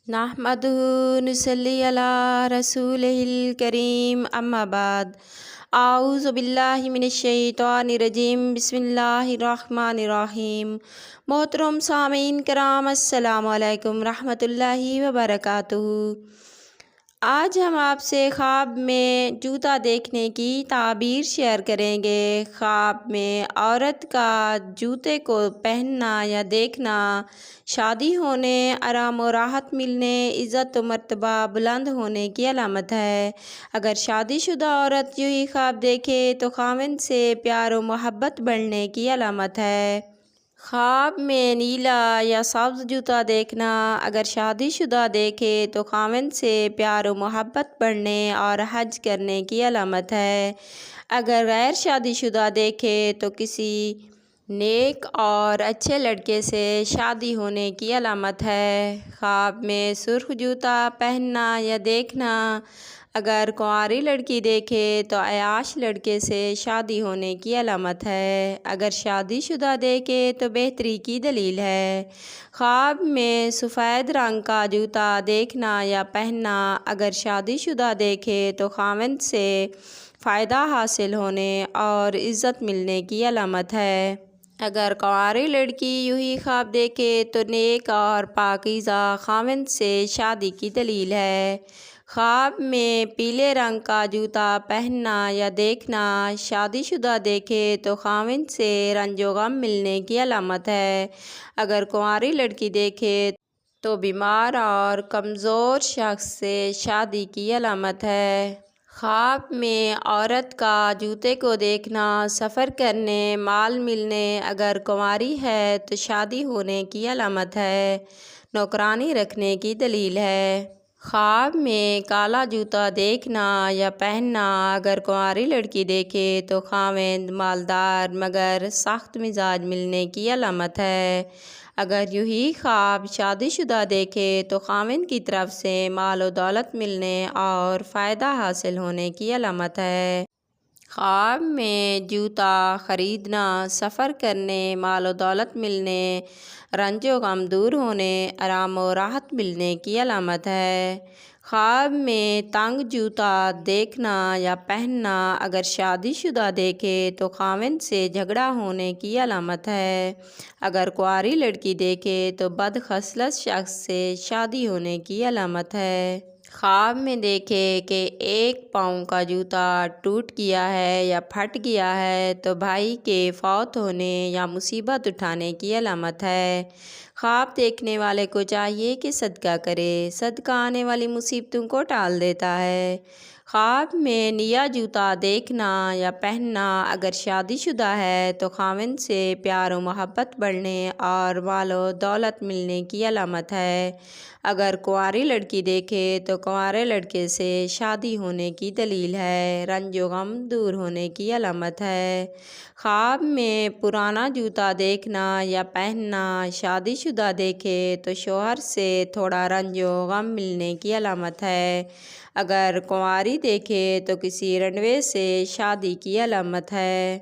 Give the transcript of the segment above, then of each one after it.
نحمدہ نصلی علی رسولہ الکریم اما بعد اعوذ باللہ من الشیطان الرجیم بسم اللہ الرحمن الرحیم۔ محترم سامعین کرام السلام علیکم رحمۃ اللہ وبرکاتہ۔ آج ہم آپ سے خواب میں جوتا دیکھنے کی تعبیر شیئر کریں گے۔ خواب میں عورت کا جوتے کو پہننا یا دیکھنا شادی ہونے، آرام و راحت ملنے، عزت و مرتبہ بلند ہونے کی علامت ہے۔ اگر شادی شدہ عورت یہی خواب دیکھے تو خاوند سے پیار و محبت بڑھنے کی علامت ہے۔ خواب میں نیلا یا سبز جوتا دیکھنا اگر شادی شدہ دیکھے تو خاوند سے پیار و محبت بڑھنے اور حج کرنے کی علامت ہے۔ اگر غیر شادی شدہ دیکھے تو کسی نیک اور اچھے لڑکے سے شادی ہونے کی علامت ہے۔ خواب میں سرخ جوتا پہننا یا دیکھنا اگر کنواری لڑکی دیکھے تو عیاش لڑکے سے شادی ہونے کی علامت ہے۔ اگر شادی شدہ دیکھے تو بہتری کی دلیل ہے۔ خواب میں سفید رنگ کا جوتا دیکھنا یا پہننا اگر شادی شدہ دیکھے تو خاوند سے فائدہ حاصل ہونے اور عزت ملنے کی علامت ہے۔ اگر کنواری لڑکی یہی خواب دیکھے تو نیک اور پاکیزہ خاوند سے شادی کی دلیل ہے۔ خواب میں پیلے رنگ کا جوتا پہننا یا دیکھنا شادی شدہ دیکھے تو خاوند سے رنج و غم ملنے کی علامت ہے۔ اگر کنواری لڑکی دیکھے تو بیمار اور کمزور شخص سے شادی کی علامت ہے۔ خواب میں عورت کا جوتے کو دیکھنا سفر کرنے، مال ملنے، اگر کنواری ہے تو شادی ہونے کی علامت ہے، نوکرانی رکھنے کی دلیل ہے۔ خواب میں کالا جوتا دیکھنا یا پہننا اگر کنواری لڑکی دیکھے تو خاوند مالدار مگر سخت مزاج ملنے کی علامت ہے۔ اگر یہی خواب شادی شدہ دیکھے تو خاوند کی طرف سے مال و دولت ملنے اور فائدہ حاصل ہونے کی علامت ہے۔ خواب میں جوتا خریدنا سفر کرنے، مال و دولت ملنے، رنج و غم دور ہونے، آرام و راحت ملنے کی علامت ہے۔ خواب میں تنگ جوتا دیکھنا یا پہننا اگر شادی شدہ دیکھے تو خاوند سے جھگڑا ہونے کی علامت ہے۔ اگر کنواری لڑکی دیکھے تو بد خصلت شخص سے شادی ہونے کی علامت ہے۔ خواب میں دیکھے کہ ایک پاؤں کا جوتا ٹوٹ گیا ہے یا پھٹ گیا ہے تو بھائی کے فوت ہونے یا مصیبت اٹھانے کی علامت ہے۔ خواب دیکھنے والے کو چاہیے کہ صدقہ کرے، صدقہ آنے والی مصیبتوں کو ٹال دیتا ہے۔ خواب میں نیا جوتا دیکھنا یا پہننا اگر شادی شدہ ہے تو خاوند سے پیار و محبت بڑھنے اور مال و دولت ملنے کی علامت ہے۔ اگر کنواری لڑکی دیکھے تو کنوارے لڑکے سے شادی ہونے کی دلیل ہے، رنج و غم دور ہونے کی علامت ہے۔ خواب میں پرانا جوتا دیکھنا یا پہننا شادی شدہ دیکھے تو شوہر سے تھوڑا رنج و غم ملنے کی علامت ہے۔ اگر کنواری دیکھے تو کسی رنڈوے سے شادی کی علامت ہے۔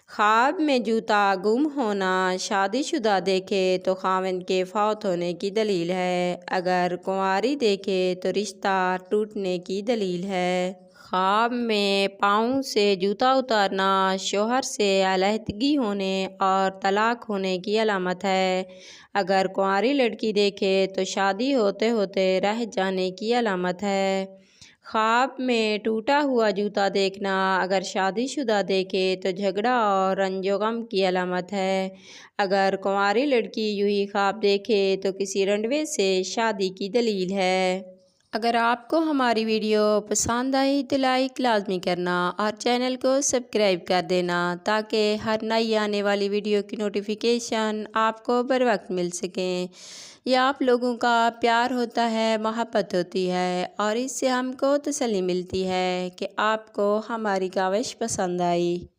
خواب میں جوتا گم ہونا شادی شدہ دیکھے تو خاوند کے فوت ہونے کی دلیل ہے۔ اگر کنواری دیکھے تو رشتہ ٹوٹنے کی دلیل ہے۔ خواب میں پاؤں سے جوتا اتارنا شوہر سے علیحدگی ہونے اور طلاق ہونے کی علامت ہے۔ اگر کنواری لڑکی دیکھے تو شادی ہوتے ہوتے رہ جانے کی علامت ہے۔ خواب میں ٹوٹا ہوا جوتا دیکھنا اگر شادی شدہ دیکھے تو جھگڑا اور رنج و غم کی علامت ہے۔ اگر کنواری لڑکی یہی خواب دیکھے تو کسی رنڈوے سے شادی کی دلیل ہے۔ اگر آپ کو ہماری ویڈیو پسند آئی تو لائک لازمی کرنا اور چینل کو سبسکرائب کر دینا تاکہ ہر نئی آنے والی ویڈیو کی نوٹیفیکیشن آپ کو بر وقت مل سکیں۔ یہ آپ لوگوں کا پیار ہوتا ہے، محبت ہوتی ہے اور اس سے ہم کو تسلی ملتی ہے کہ آپ کو ہماری کاوش پسند آئی۔